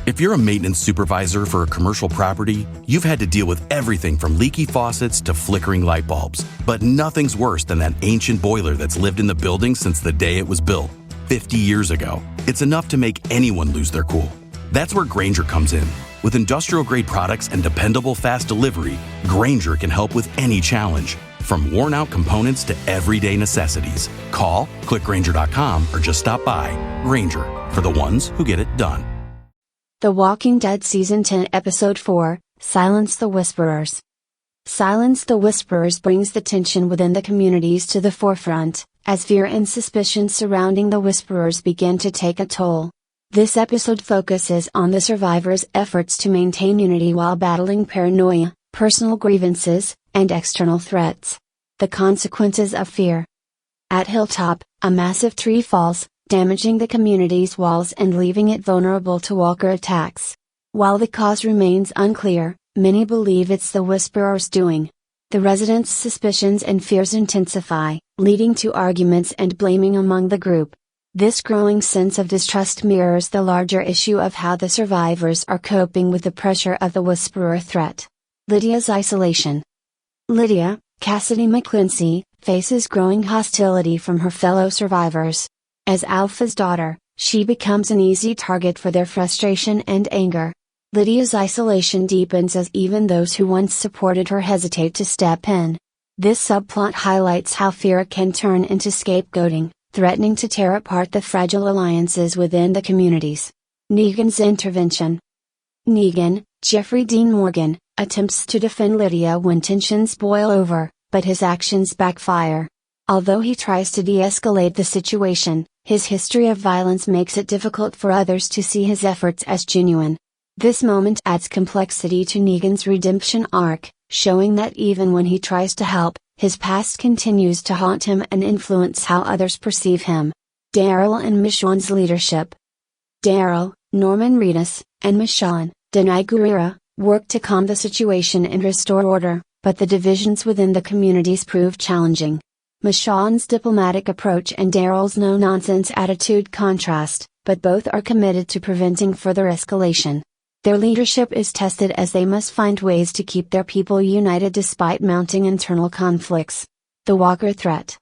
If you're a maintenance supervisor for a commercial property, you've had to deal with everything from leaky faucets to flickering light bulbs. But nothing's worse than that ancient boiler that's lived in the building since the day it was built, 50 years ago. It's enough to make anyone lose their cool. That's where Grainger comes in. With industrial-grade products and dependable fast delivery, Grainger can help with any challenge, from worn-out components to everyday necessities. Call, click Grainger.com, or just stop by. Grainger, for the ones who get it done. The Walking Dead Season 10 Episode 4, Silence the Whisperers. Silence the Whisperers brings the tension within the communities to the forefront, as fear and suspicion surrounding the Whisperers begin to take a toll. This episode focuses on the survivors' efforts to maintain unity while battling paranoia, personal grievances, and external threats. The consequences of fear. At Hilltop, a massive tree falls, damaging the community's walls and leaving it vulnerable to walker attacks. While the cause remains unclear, many believe it's the Whisperers' doing. The residents' suspicions and fears intensify, leading to arguments and blaming among the group. This growing sense of distrust mirrors the larger issue of how the survivors are coping with the pressure of the Whisperer threat. Lydia's isolation. Lydia, Cassidy McClincy, faces growing hostility from her fellow survivors. As Alpha's daughter, she becomes an easy target for their frustration and anger. Lydia's isolation deepens as even those who once supported her hesitate to step in. This subplot highlights how fear can turn into scapegoating, threatening to tear apart the fragile alliances within the communities. Negan's intervention. Negan, Jeffrey Dean Morgan, attempts to defend Lydia when tensions boil over, but his actions backfire. Although he tries to de-escalate the situation, his history of violence makes it difficult for others to see his efforts as genuine. This moment adds complexity to Negan's redemption arc, showing that even when he tries to help, his past continues to haunt him and influence how others perceive him. Daryl and Michonne's leadership. Daryl, Norman Reedus, and Michonne, Denai Guerrera, work to calm the situation and restore order, but the divisions within the communities prove challenging. Michonne's diplomatic approach and Daryl's no-nonsense attitude contrast, but both are committed to preventing further escalation. Their leadership is tested as they must find ways to keep their people united despite mounting internal conflicts. The Walker threat.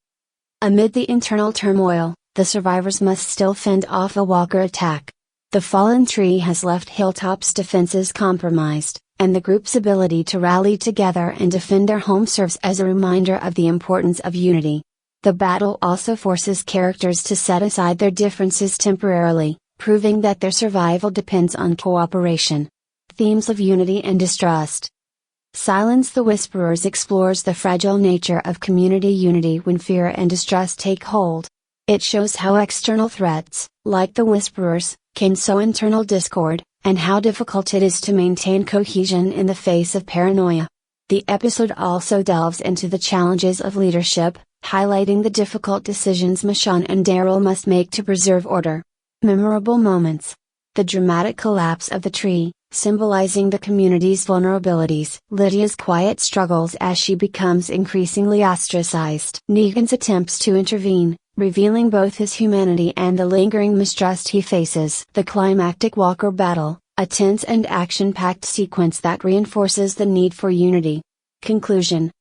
Amid the internal turmoil, the survivors must still fend off a Walker attack. The fallen tree has left Hilltop's defenses compromised, and the group's ability to rally together and defend their home serves as a reminder of the importance of unity. The battle also forces characters to set aside their differences temporarily, proving that their survival depends on cooperation. Themes of unity and distrust. Silence the Whisperers explores the fragile nature of community unity when fear and distrust take hold. It shows how external threats, like the Whisperers, can sow internal discord, and how difficult it is to maintain cohesion in the face of paranoia. The episode also delves into the challenges of leadership, highlighting the difficult decisions Michonne and Daryl must make to preserve order. Memorable moments. The dramatic collapse of the tree, symbolizing the community's vulnerabilities. Lydia's quiet struggles as she becomes increasingly ostracized. Negan's attempts to intervene, revealing both his humanity and the lingering mistrust he faces. The climactic Walker battle, a tense and action-packed sequence that reinforces the need for unity. Conclusion.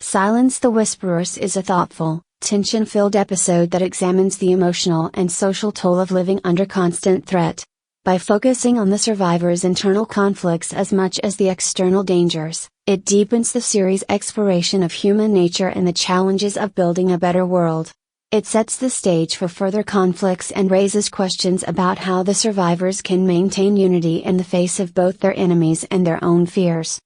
Silence the Whisperers is a thoughtful, tension-filled episode that examines the emotional and social toll of living under constant threat. By focusing on the survivors' internal conflicts as much as the external dangers, it deepens the series' exploration of human nature and the challenges of building a better world. It sets the stage for further conflicts and raises questions about how the survivors can maintain unity in the face of both their enemies and their own fears.